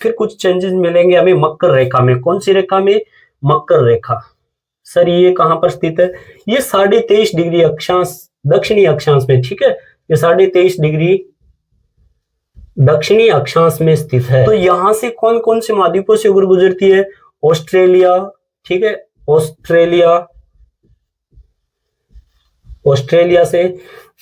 फिर कुछ चेंजेस मिलेंगे हमें मकर रेखा में। कौन सी रेखा में? मकर रेखा। सर ये कहां पर स्थित है? ये 23.5 डिग्री अक्षांश, दक्षिणी अक्षांश में, ठीक है। ये 23.5 डिग्री दक्षिणी अक्षांश में स्थित है। तो यहां से कौन कौन से महाद्वीपों से होकर गुजरती है? ऑस्ट्रेलिया, ठीक है, ऑस्ट्रेलिया, ऑस्ट्रेलिया से,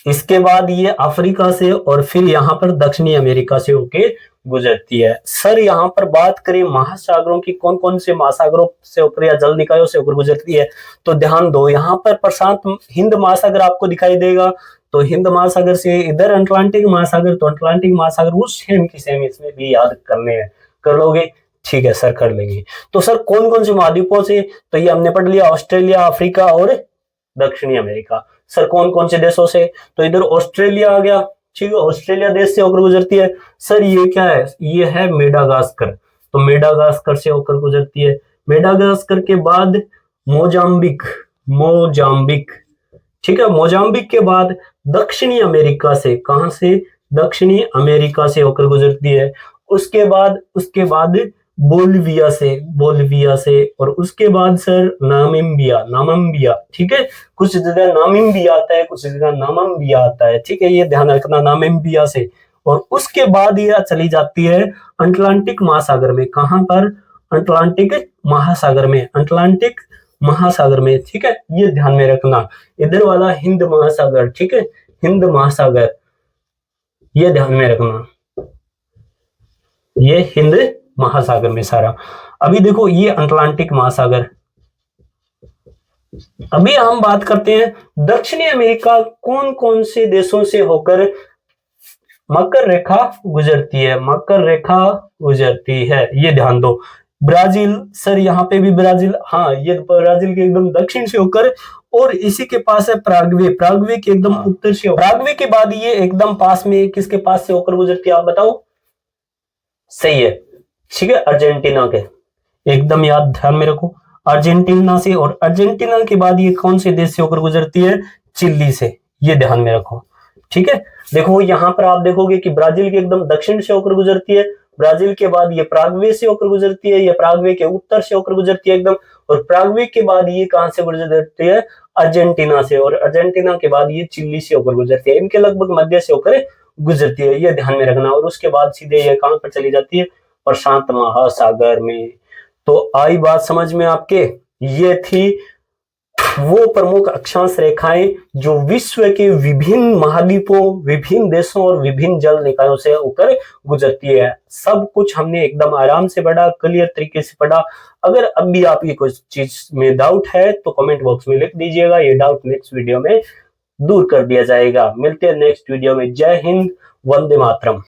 इसके बाद ये अफ्रीका से, और फिर यहाँ पर दक्षिणी अमेरिका से होके गुजरती है। सर यहाँ पर बात करें महासागरों की, कौन कौन से महासागरों से होकर या जल निकायों से होकर गुजरती है, तो ध्यान दो, यहाँ पर प्रशांत हिंद महासागर आपको दिखाई देगा। तो हिंद महासागर से इधर अटलांटिक महासागर, तो अटलांटिक महासागर उस सेम की सेम इसमें भी याद करने हैं। कर लोगे? ठीक है सर, कर लेंगे। तो सर कौन कौन से महाद्वीपों से? तो ये हमने पढ़ लिया, ऑस्ट्रेलिया, अफ्रीका और दक्षिणी अमेरिका। सर कौन कौन से देशों से? तो इधर ऑस्ट्रेलिया आ गया, ठीक है, ऑस्ट्रेलिया देश से होकर गुजरती है। सर ये क्या है? ये है मेडागास्कर, तो मेडागास्कर से होकर गुजरती है। मेडागास्कर के बाद मोजाम्बिक, मोजाम्बिक, ठीक है, मोजाम्बिक के बाद दक्षिणी अमेरिका से, कहां से? दक्षिणी अमेरिका से होकर गुजरती है। उसके बाद बोलिविया से, बोलिविया से, और उसके बाद सर नामिबिया, नामिबिया, ठीक है, कुछ जगह नामिबिया आता है, कुछ जगह नामिबिया आता है, ठीक है, ये ध्यान रखना, नामिबिया से। और उसके बाद ये चली जाती है अटलांटिक महासागर में। कहां पर? अटलांटिक महासागर में, अटलांटिक महासागर में, ठीक है, ये ध्यान में रखना। इधर वाला हिंद महासागर, ठीक है, हिंद महासागर, ये ध्यान में रखना, ये हिंद महासागर में सारा। अभी देखो ये अटलांटिक महासागर। अभी हम बात करते हैं दक्षिणी अमेरिका कौन कौन से देशों से होकर मकर रेखा गुजरती है, मकर रेखा गुजरती है, ये ध्यान दो। ब्राजील, सर यहाँ पे भी ब्राजील, हाँ ये ब्राजील के एकदम दक्षिण से होकर, और इसी के पास है प्रागवे, प्रागवे के एकदम उत्तर से, प्रागवे के बाद ये एकदम पास में किसके पास से होकर गुजरती है आप बताओ? सही है, ठीक है, अर्जेंटीना के, एकदम याद ध्यान में रखो, अर्जेंटीना से। और अर्जेंटीना के बाद ये कौन से देश से होकर गुजरती है? चिली से, ये ध्यान में रखो, ठीक है। देखो यहाँ पर आप देखोगे कि ब्राजील के एकदम दक्षिण से होकर गुजरती है, ब्राजील के बाद ये प्रागवे से होकर गुजरती है, ये प्रागवे के उत्तर से होकर गुजरती है एकदम, और प्रागवे के बाद ये कहां से गुजरती है? अर्जेंटीना से, और अर्जेंटीना के बाद ये चिली से होकर गुजरती है, इनके लगभग मध्य से होकर गुजरती है, ये ध्यान में रखना। और उसके बाद सीधे ये कहां पर चली जाती है? प्रशांत महासागर में। तो आई बात समझ में आपके? ये थी वो प्रमुख अक्षांश रेखाएं जो विश्व के विभिन्न महाद्वीपों, विभिन्न देशों और विभिन्न जल निकायों से होकर गुजरती है। सब कुछ हमने एकदम आराम से पढ़ा, क्लियर तरीके से पढ़ा। अगर अब भी आपकी कुछ चीज में डाउट है तो कमेंट बॉक्स में लिख दीजिएगा, ये डाउट नेक्स्ट वीडियो में दूर कर दिया जाएगा। मिलते हैं नेक्स्ट वीडियो में। जय हिंद, वंदे मातरम।